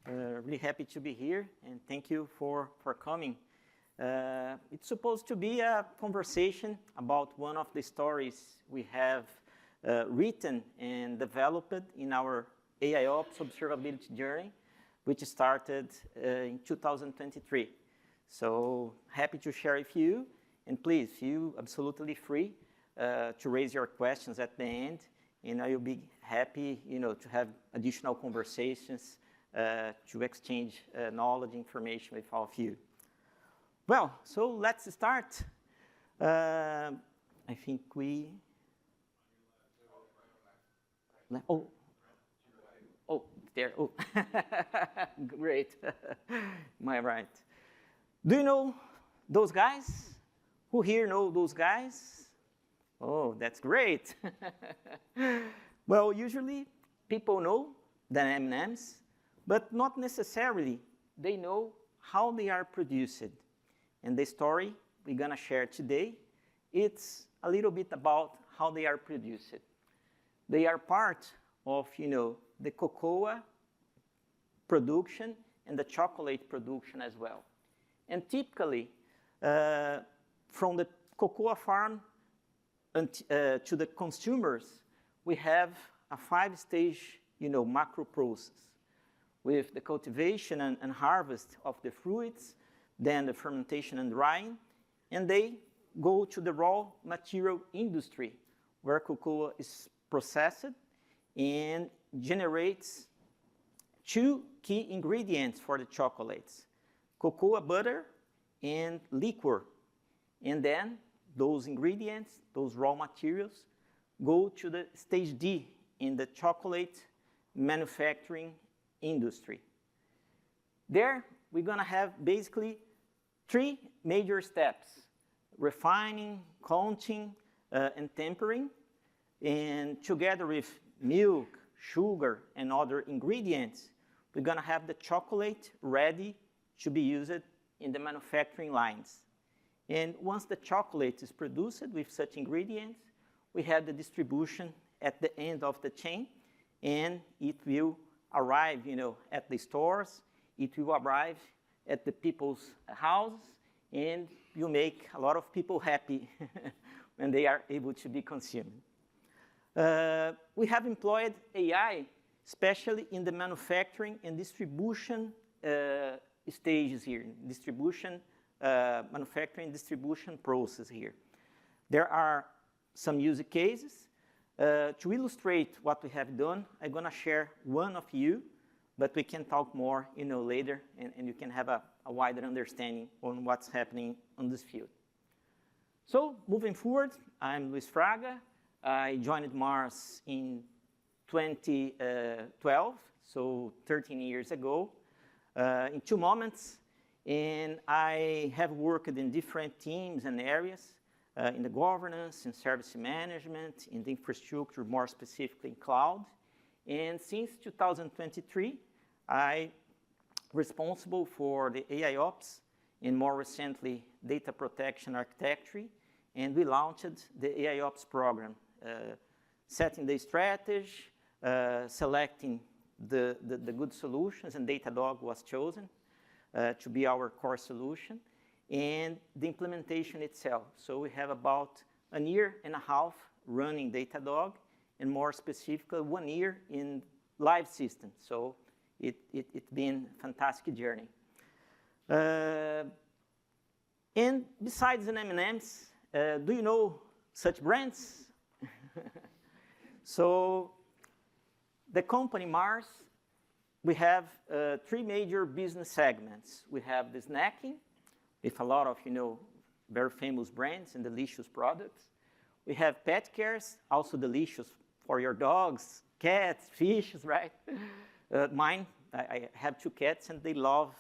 Really happy to be here, and thank you for coming. It's supposed to be a conversation about one of the stories we have written and developed in our AIOps observability journey, which started in 2023. So happy to share with you, and please feel absolutely free to raise your questions at the end, and I will be happy, to have additional conversations to exchange knowledge, information with all of you. Well, so let's start. I think we. Oh, there. Oh, great. Am I right? Do you know those guys? Who here know those guys? Oh, that's great. Well, usually people know the M&Ms, but not necessarily they know how they are produced. And the story we're going to share today, it's a little bit about how they are produced. They are part of, the cocoa production and the chocolate production as well. And typically, from the cocoa farm to the consumers, we have a 5-stage, macro process with the cultivation and harvest of the fruits, then the fermentation and drying, and they go to the raw material industry where cocoa is processed and generates 2 key ingredients for the chocolates, cocoa butter and liquor. And then those ingredients, those raw materials, go to the stage D in the chocolate manufacturing industry. There, we're going to have basically 3 major steps: refining, counting, and tempering. And together with milk, sugar, and other ingredients, we're going to have the chocolate ready to be used in the manufacturing lines. And once the chocolate is produced with such ingredients, we have the distribution at the end of the chain, and it will arrive, at the stores. It will arrive at the people's houses, and you make a lot of people happy when they are able to be consumed. We have employed AI, especially in the manufacturing and distribution stages here, manufacturing distribution process here. There are some use cases. To illustrate what we have done, I'm going to share one of you, but we can talk more, later, and you can have a wider understanding on what's happening on this field. So, moving forward, I'm Luis Fraga. I joined Mars in 2012, so 13 years ago, in 2 moments, and I have worked in different teams and areas, in the governance, in service management, in the infrastructure, more specifically in cloud. And since 2023, I'm responsible for the AIOps and more recently data protection architecture, and we launched the AIOps program, setting the strategy, selecting the good solutions, and Datadog was chosen to be our core solution, and the implementation itself. So we have about 1.5 years running Datadog, and more specifically 1 year in live systems. So it's been a fantastic journey. And besides the M&Ms, do you know such brands? So the company Mars, we have 3 major business segments. We have the snacking, with a lot of, very famous brands and delicious products. We have pet cares, also delicious for your dogs, cats, fishes, right? Mine, I have 2 cats, and they love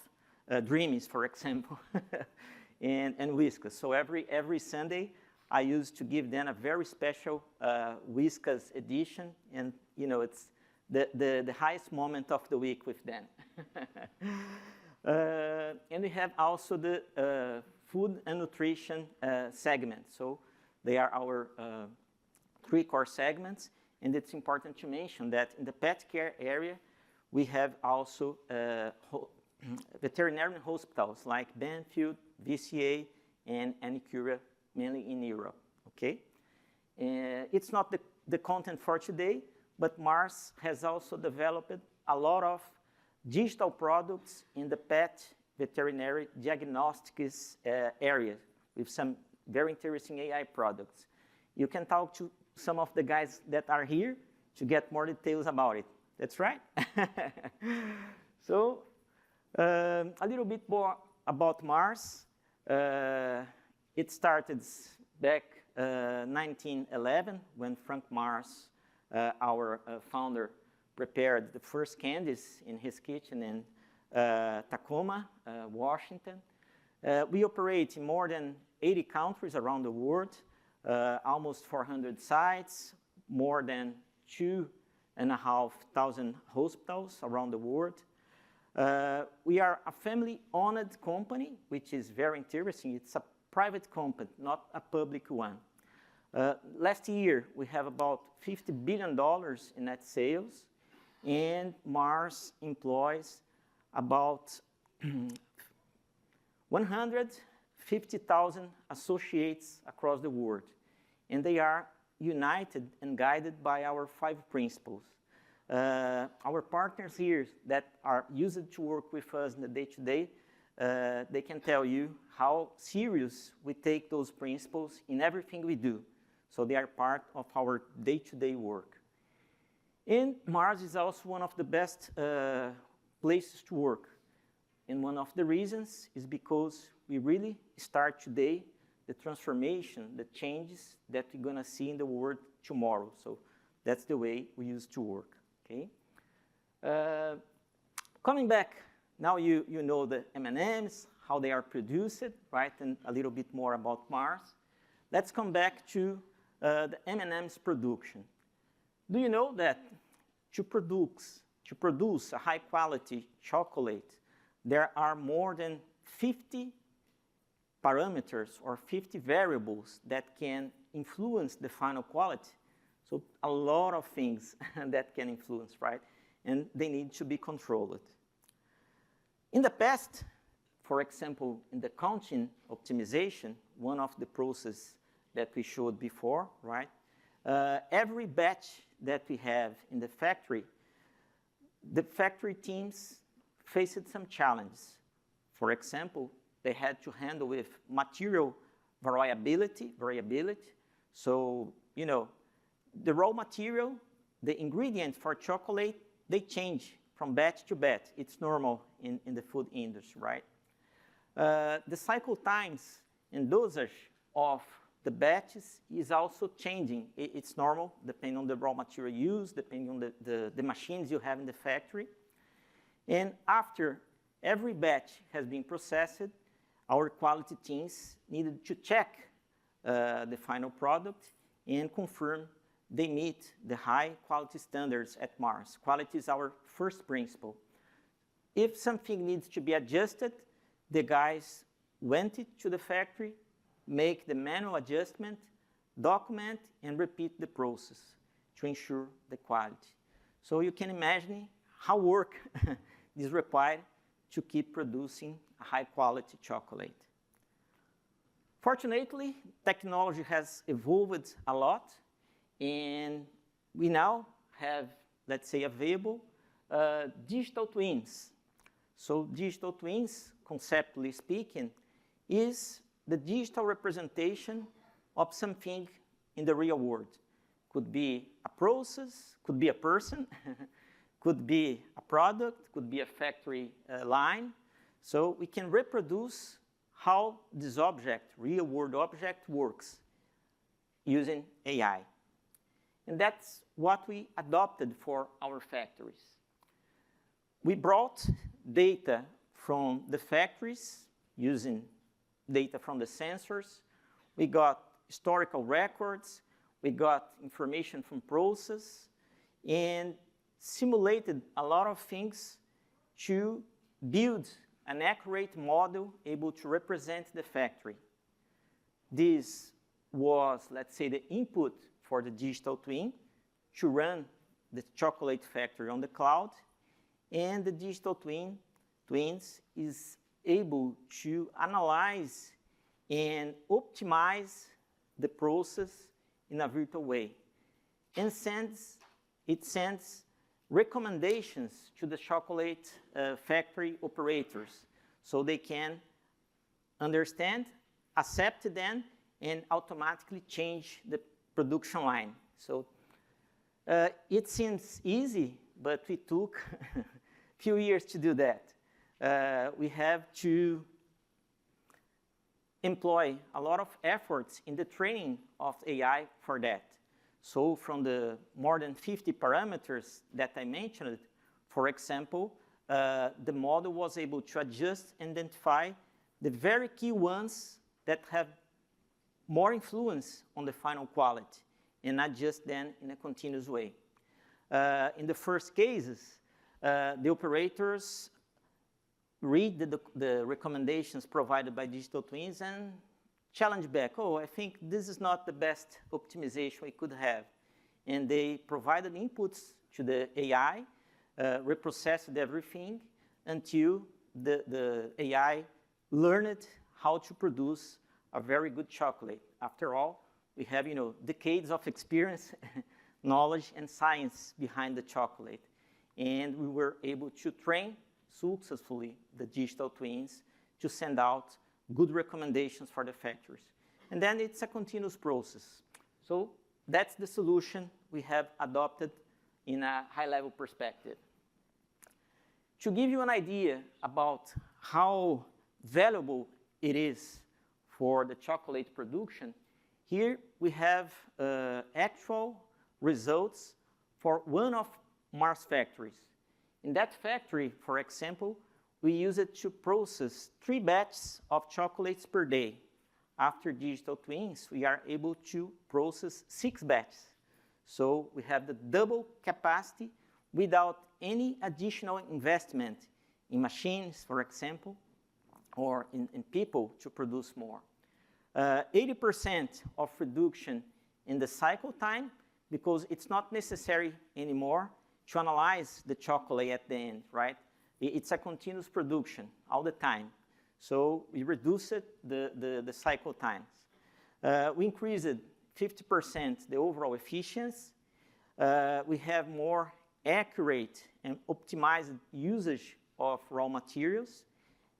Dreamies, for example, and Whiskas. So every Sunday, I used to give them a very special Whiskas edition, and it's the highest moment of the week with them. And we have also the food and nutrition segment. So they are our 3 core segments, and it's important to mention that in the pet care area, we have also veterinary hospitals like Banfield, VCA, and Anicura, mainly in Europe, okay? It's not the content for today, but Mars has also developed a lot of digital products in the pet veterinary diagnostics area with some very interesting AI products. You can talk to some of the guys that are here to get more details about it. That's right. So, a little bit more about Mars. It started back 1911 when Frank Mars, our founder, prepared the first candies in his kitchen in Tacoma, Washington. We operate in more than 80 countries around the world, almost 400 sites, more than 2,500 hospitals around the world. We are a family-owned company, which is very interesting. It's a private company, not a public one. Last year, we have about $50 billion in net sales, and Mars employs about 150,000 associates across the world, and they are united and guided by our 5 principles. Our partners here that are used to work with us in the day-to-day, they can tell you how serious we take those principles in everything we do. So they are part of our day-to-day work. And Mars is also one of the best places to work. And one of the reasons is because we really start today the transformation, the changes that we're going to see in the world tomorrow. So that's the way we used to work. Okay. Coming back, now you know the M&Ms, how they are produced, right, and a little bit more about Mars. Let's come back to the M&Ms production. Do you know that to produce a high-quality chocolate, there are more than 50 parameters or 50 variables that can influence the final quality? So a lot of things that can influence, right? And they need to be controlled. In the past, for example, in the counting optimization, one of the processes that we showed before, right? Every batch that we have in the factory teams faced some challenges. For example, they had to handle with material variability. So, you know, the raw material, the ingredients for chocolate, they change from batch to batch. It's normal in the food industry, right? The cycle times and dosage of the batches is also changing. It's normal, depending on the raw material used, depending on the machines you have in the factory. And after every batch has been processed, our quality teams needed to check the final product and confirm they meet the high quality standards at Mars. Quality is our first principle. If something needs to be adjusted, the guys went to the factory, make the manual adjustment, document, and repeat the process to ensure the quality. So you can imagine how work is required to keep producing a high-quality chocolate. Fortunately, technology has evolved a lot, and we now have, let's say, available digital twins. So digital twins, conceptually speaking, is the digital representation of something in the real world. Could be a process, could be a person, could be a product, could be a factory line. So we can reproduce how this object, real world object, works using AI. And that's what we adopted for our factories. We brought data from the factories using data from the sensors. We got historical records. We got information from process and simulated a lot of things to build an accurate model able to represent the factory. This was, let's say, the input for the digital twin to run the chocolate factory on the cloud. and the digital twins is able to analyze and optimize the process in a virtual way. And it sends recommendations to the chocolate factory operators so they can understand, accept them, and automatically change the production line. So it seems easy, but we took a few years to do that. We have to employ a lot of efforts in the training of AI for that. So from the more than 50 parameters that I mentioned, for example, the model was able to adjust and identify the very key ones that have more influence on the final quality and adjust them in a continuous way. In the first cases, the operators read the recommendations provided by digital twins and challenge back, oh, I think this is not the best optimization we could have. And they provided inputs to the AI, reprocessed everything until the AI learned how to produce a very good chocolate. After all, we have decades of experience, knowledge, and science behind the chocolate. And we were able to train successfully the digital twins to send out good recommendations for the factories. And then it's a continuous process. So that's the solution we have adopted in a high-level perspective. To give you an idea about how valuable it is for the chocolate production, here we have actual results for one of Mars factories. In that factory, for example, we use it to process 3 batches of chocolates per day. After digital twins, we are able to process 6 batches. So we have the double capacity without any additional investment in machines, for example, or in people to produce more. 80% of reduction in the cycle time, because it's not necessary anymore to analyze the chocolate at the end, right? It's a continuous production all the time. So we reduced the cycle times. We increased 50% the overall efficiency. We have more accurate and optimized usage of raw materials.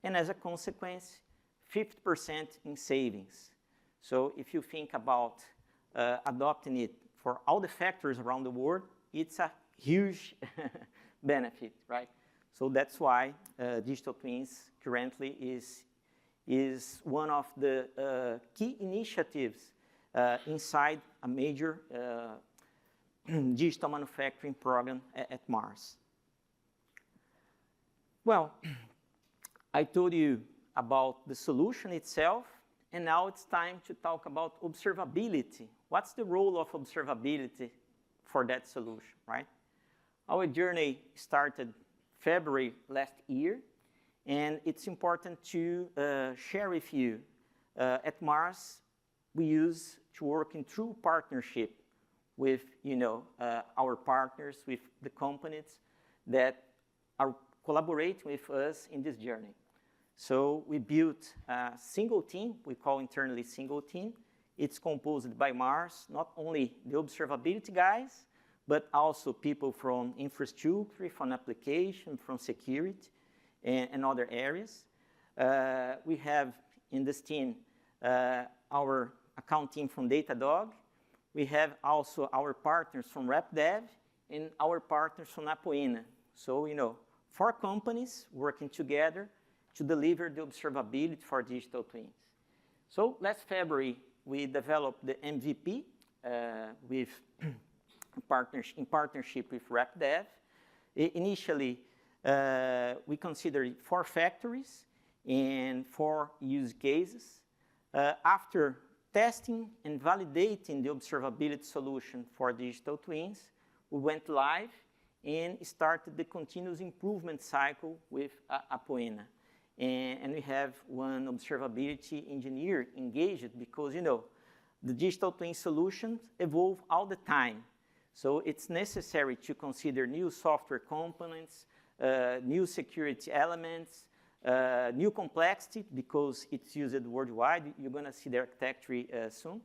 And as a consequence, 50% in savings. So if you think about adopting it for all the factories around the world, it's a huge benefit, right? So that's why digital twins currently is one of the key initiatives inside a major digital manufacturing program at Mars. Well, I told you about the solution itself, and now it's time to talk about observability. What's the role of observability for that solution, right? Our journey started February last year, and it's important to share with you. At Mars, we use to work in true partnership with our partners, with the companies that are collaborating with us in this journey. So we built a single team, we call internally single team. It's composed by Mars, not only the observability guys, but also people from infrastructure, from application, from security, and other areas. We have in this team our account team from Datadog. We have also our partners from Predictive and our partners from Apoena. So, 4 companies working together to deliver the observability for digital twins. So last February, we developed the MVP in partnership with Predictive. Initially, we considered 4 factories and 4 use cases. After testing and validating the observability solution for digital twins, we went live and started the continuous improvement cycle with Apoena. And we have one observability engineer engaged because, the digital twin solutions evolve all the time. So it's necessary to consider new software components, new security elements, new complexity because it's used worldwide. You're going to see the architecture soon.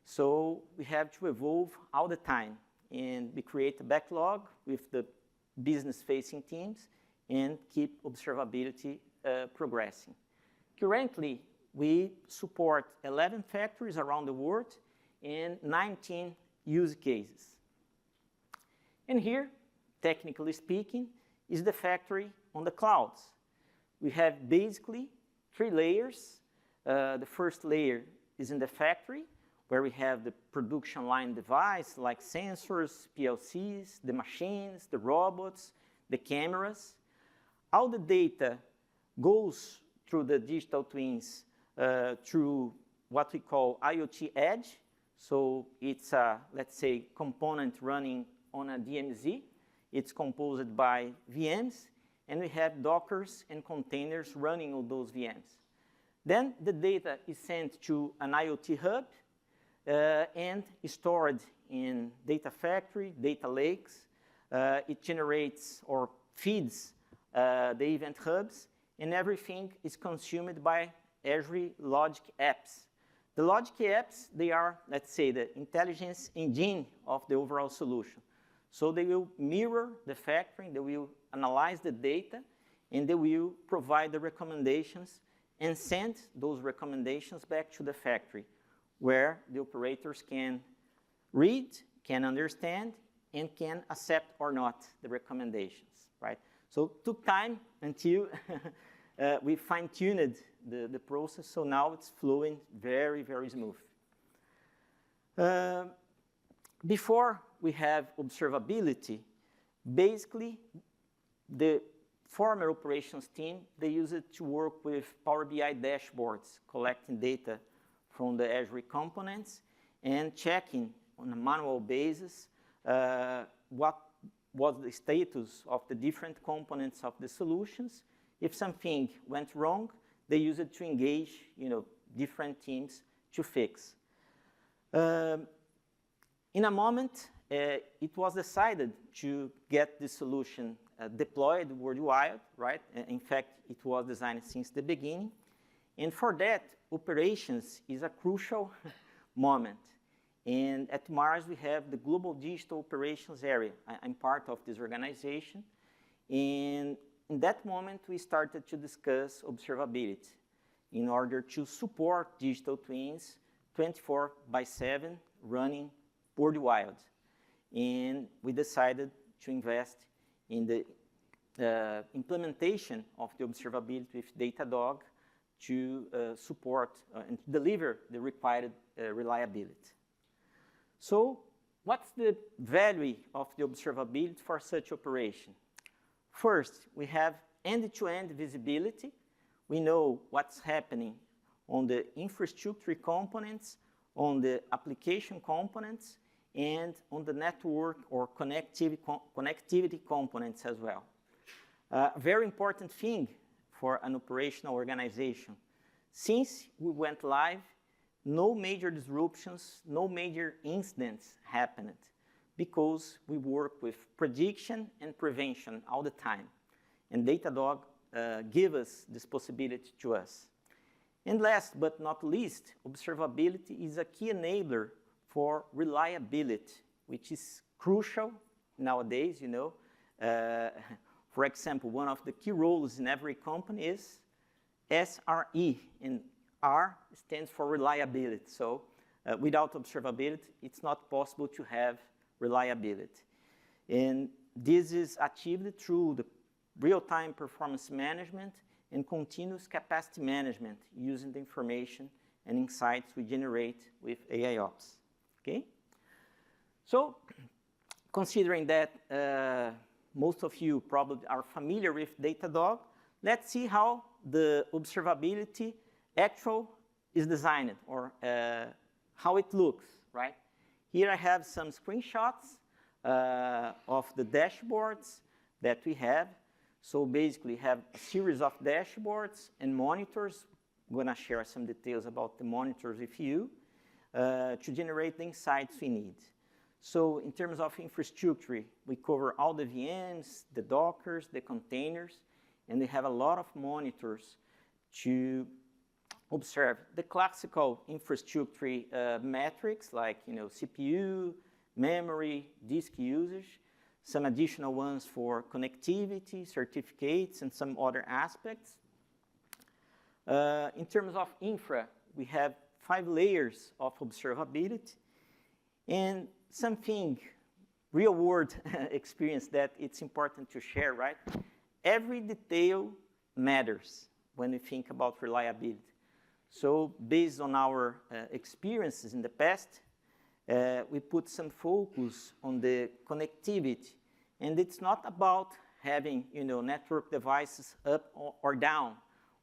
So we have to evolve all the time. And we create a backlog with the business-facing teams and keep observability progressing. Currently, we support 11 factories around the world and 19 use cases. And here, technically speaking, is the factory on the clouds. We have basically 3 layers. The first layer is in the factory, where we have the production line device, like sensors, PLCs, the machines, the robots, the cameras. All the data goes through the digital twins through what we call IoT Edge. So it's a, let's say, component running on a DMZ. It's composed by VMs, and we have Dockers and containers running on those VMs. Then the data is sent to an IoT hub and stored in data factory, data lakes. It generates or feeds the event hubs, and everything is consumed by Azure Logic Apps. The Logic Apps, they are, let's say, the intelligence engine of the overall solution. So they will mirror the factory, they will analyze the data, and they will provide the recommendations and send those recommendations back to the factory, where the operators can read, can understand, and can accept or not the recommendations, right? So it took time until we fine-tuned the process, so now it's flowing very, very smooth. Before we have observability, basically the former operations team, they use it to work with Power BI dashboards, collecting data from the Azure components and checking on a manual basis what was the status of the different components of the solutions. If something went wrong, they use it to engage, different teams to fix. In a moment, it was decided to get the solution deployed worldwide, right? In fact, it was designed since the beginning. And for that, operations is a crucial moment. And at Mars, we have the Global Digital Operations area. I'm part of this organization. And in that moment, we started to discuss observability in order to support digital twins 24/7 running worldwide. And we decided to invest in the implementation of the observability with Datadog to support and deliver the required reliability. So what's the value of the observability for such operation? First, we have end-to-end visibility. We know what's happening on the infrastructure components, on the application components, and on the network or connectivity components as well. A very important thing for an operational organization. Since we went live, no major disruptions, no major incidents happened because we work with prediction and prevention all the time. And Datadog gives us this possibility to us. And last but not least, observability is a key enabler for reliability, which is crucial nowadays, For example, one of the key roles in every company is SRE, and R stands for reliability. So without observability, it's not possible to have reliability. And this is achieved through the real-time performance management and continuous capacity management using the information and insights we generate with AIOps. Okay? So considering that most of you probably are familiar with Datadog, let's see how the observability actual is designed, or how it looks, right? Here I have some screenshots of the dashboards that we have. So basically, we have a series of dashboards and monitors. I'm going to share some details about the monitors with you to generate the insights we need. So in terms of infrastructure, we cover all the VMs, the Dockers, the containers, and we have a lot of monitors to observe the classical infrastructure metrics like CPU, memory, disk usage, some additional ones for connectivity, certificates, and some other aspects. In terms of infra, we have 5 layers of observability, and something real-world experience that it's important to share, right? Every detail matters when we think about reliability. So based on our experiences in the past, we put some focus on the connectivity. And it's not about having network devices up or down,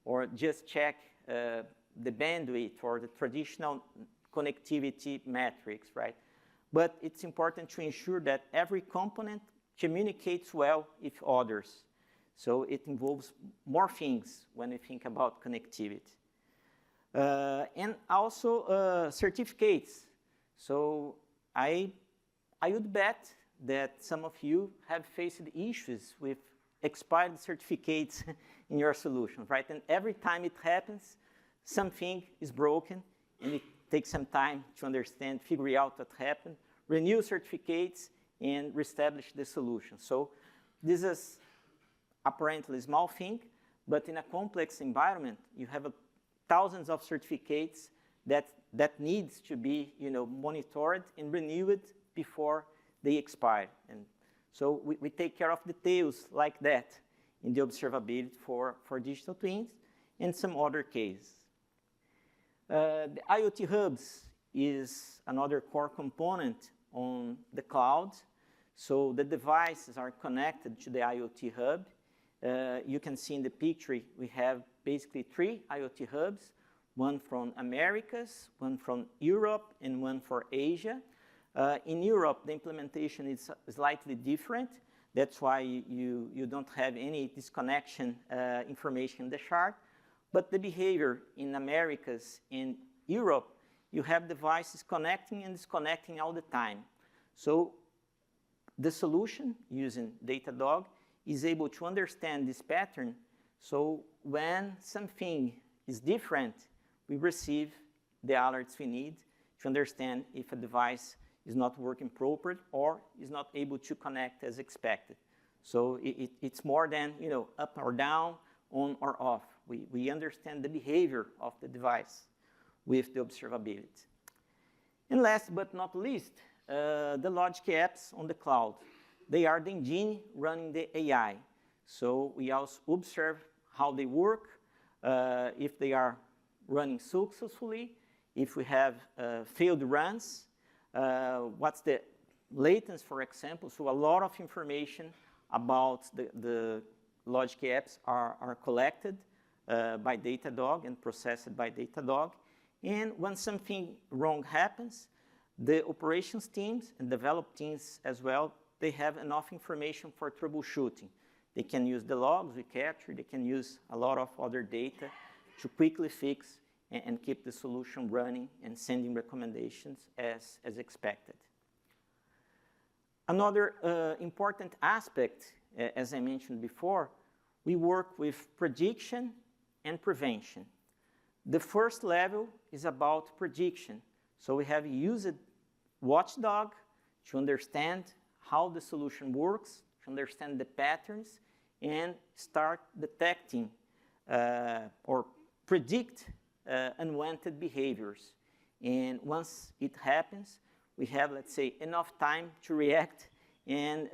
or just check the bandwidth or the traditional connectivity metrics, right? But it's important to ensure that every component communicates well with others. So it involves more things when we think about connectivity. And also certificates. So I would bet that some of you have faced issues with expired certificates in your solution, right? And every time it happens, something is broken, and it takes some time to understand, figure out what happened, renew certificates, and reestablish the solution. So this is apparently a small thing, but in a complex environment, you have thousands of certificates that needs to be monitored and renewed before they expire. And so we take care of details like that in the observability for digital twins and some other cases. The IoT hubs is another core component on the cloud. So the devices are connected to the IoT hub. You can see in the picture, we have basically 3 IoT hubs, one from Americas, one from Europe, and one for Asia. In Europe, the implementation is slightly different. That's why you don't have any disconnection information in the chart. But the behavior in Americas and Europe, you have devices connecting and disconnecting all the time. So the solution using Datadog is able to understand this pattern. So when something is different, we receive the alerts we need to understand if a device is not working properly or is not able to connect as expected. So it's more than up or down, on or off. We understand the behavior of the device with the observability. And last but not least, the logic apps on the cloud. They are the engine running the AI. So we also observe how they work, if they are running successfully, if we have failed runs, what's the latency, for example. So a lot of information about the logic apps are collected by Datadog and processed by Datadog. And when something wrong happens, the operations teams and develop teams as well, they have enough information for troubleshooting. They can use the logs we capture. They can use a lot of other data to quickly fix and keep the solution running and sending recommendations as expected. Another important aspect, as I mentioned before, we work with prediction and prevention. The first level is about prediction. So we have used Watchdog to understand how the solution works, to understand the patterns, and start detecting or predict unwanted behaviors. And once it happens, we have, let's say, enough time to react and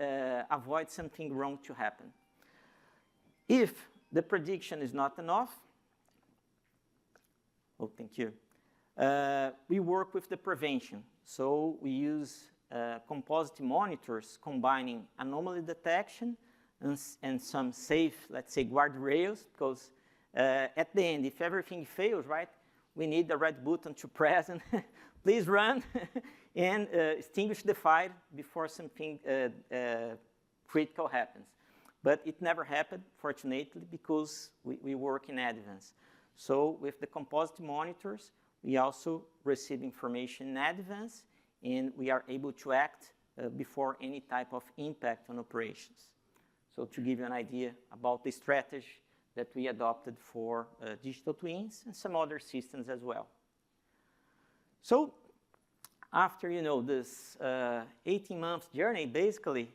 avoid something wrong to happen. If the prediction is not enough, oh, thank you, we work with the prevention. So we use composite monitors combining anomaly detection and some safe, let's say, guardrails, because at the end, if everything fails, right, we need the red button to press and please run and extinguish the fire before something critical happens. But it never happened, fortunately, because we work in advance. So with the composite monitors, we also receive information in advance, and we are able to act before any type of impact on operations. So to give you an idea about the strategy that we adopted for digital twins and some other systems as well. So after, this 18-month journey, basically,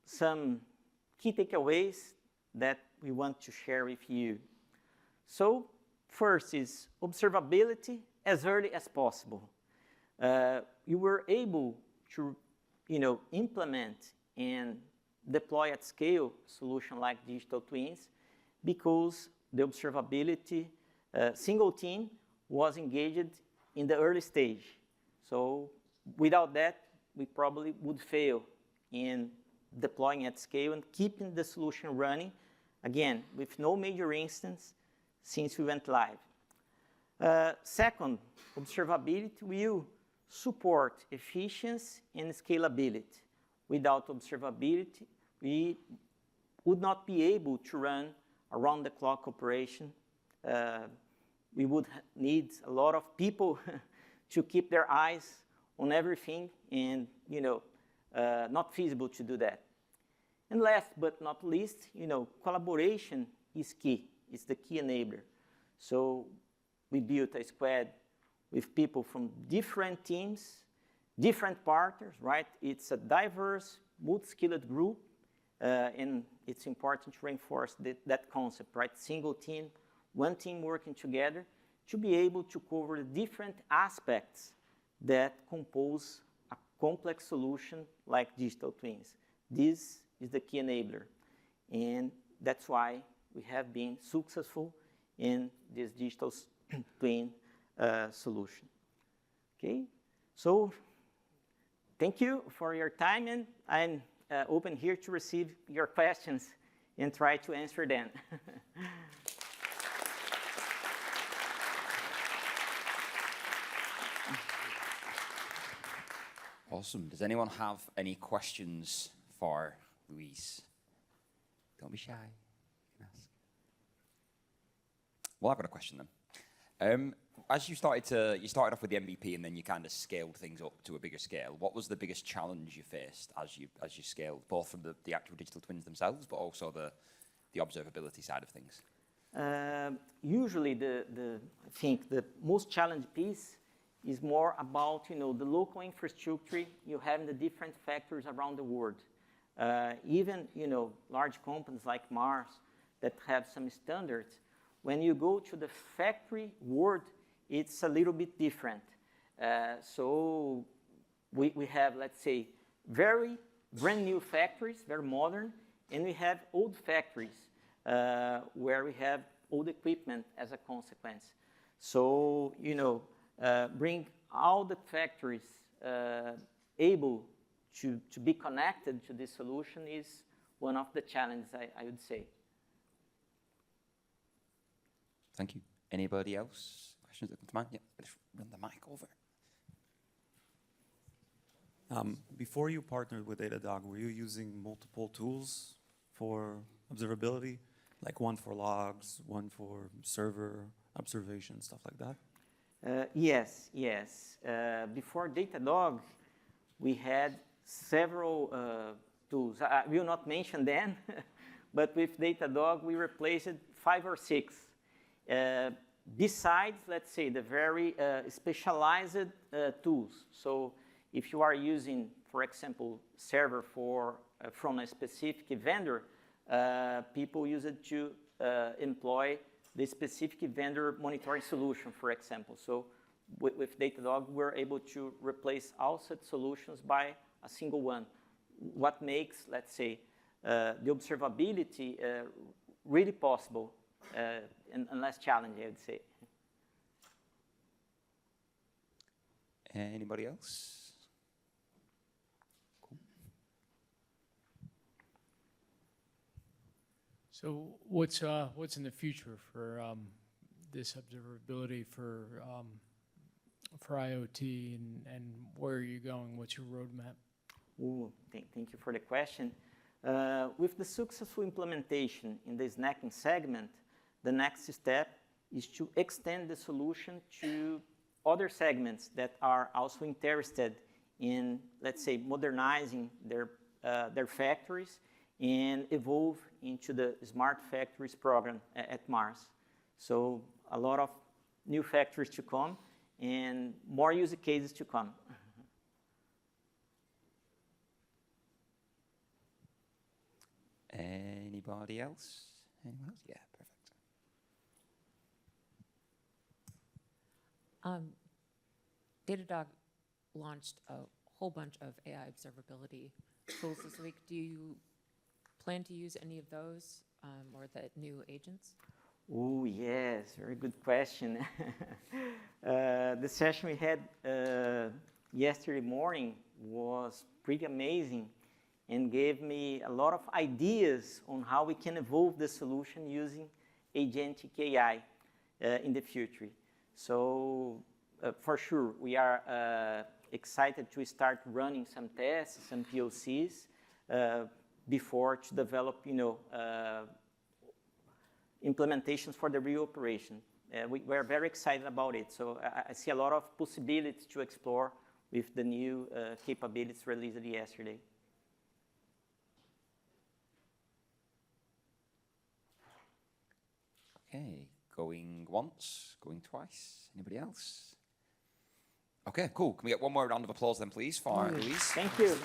some key takeaways that we want to share with you. So first is observability as early as possible. You were able to, implement and deploy at scale a solution like digital twins because the observability single team was engaged in the early stage. So without that, we probably would fail in deploying at scale and keeping the solution running, again, with no major instance since we went live. Second, observability will support efficiency and scalability. Without observability, we would not be able to run around-the-clock operation. We would need a lot of people to keep their eyes on everything, and not feasible to do that. And last but not least, collaboration is key. It's the key enabler. So we built a squad with people from different teams, different partners, right? It's a diverse, multi-skilled group, and it's important to reinforce that concept, right? Single team, one team working together to be able to cover the different aspects that compose a complex solution like digital twins. This is the key enabler, and that's why we have been successful in this digital twin solution. Okay, so thank you for your time, and I'm open here to receive your questions and try to answer them. Awesome. Does anyone have any questions for Luis? Don't be shy. You can ask. Well, I've got a question then. As you started off with the MVP and then you kind of scaled things up to a bigger scale. What was the biggest challenge you faced as you scaled, both from the actual digital twins themselves, but also the observability side of things? Usually, I think the most challenging piece is more about the local infrastructure you have in the different factories around the world. Even large companies like Mars that have some standards. When you go to the factory world, it's a little bit different. So we have, let's say, very brand new factories, very modern, and we have old factories where we have old equipment as a consequence. So bring all the factories able to be connected to this solution is one of the challenges, I would say. Thank you. Anybody else? Questions that come to mind? Yeah, let's run the mic over. Before you partnered with Datadog, were you using multiple tools for observability? Like one for logs, one for server observation, stuff like that? Yes. Before Datadog, we had several tools. I will not mention them, but with Datadog, we replaced 5 or 6. Besides, let's say, the very specialized tools. So if you are using, for example, server from a specific vendor, people use it to employ the specific vendor monitoring solution, for example. So with Datadog, we're able to replace all such solutions by a single one. What makes, let's say, the observability really possible and less challenging, I would say. Anybody else? Cool. So what's in the future for this observability for IoT and where are you going? What's your roadmap? Ooh, thank you for the question. With the successful implementation in the snacking segment, the next step is to extend the solution to other segments that are also interested in, let's say, modernizing their factories and evolve into the Smart Factories program at Mars. So a lot of new factories to come and more use cases to come. Anybody else? Anyone else? Yeah, perfect. Datadog launched a whole bunch of AI observability tools this week. Do you plan to use any of those or the new agents? Oh, yes, very good question. The session we had yesterday morning was pretty amazing and gave me a lot of ideas on how we can evolve the solution using agentic AI in the future. So for sure, we are excited to start running some tests, some POCs before to develop, implementations for the real operation. We're very excited about it. So I see a lot of possibilities to explore with the new capabilities released yesterday. Okay, going once, going twice. Anybody else? Okay, cool. Can we get one more round of applause then, please, for Luis? Thank you.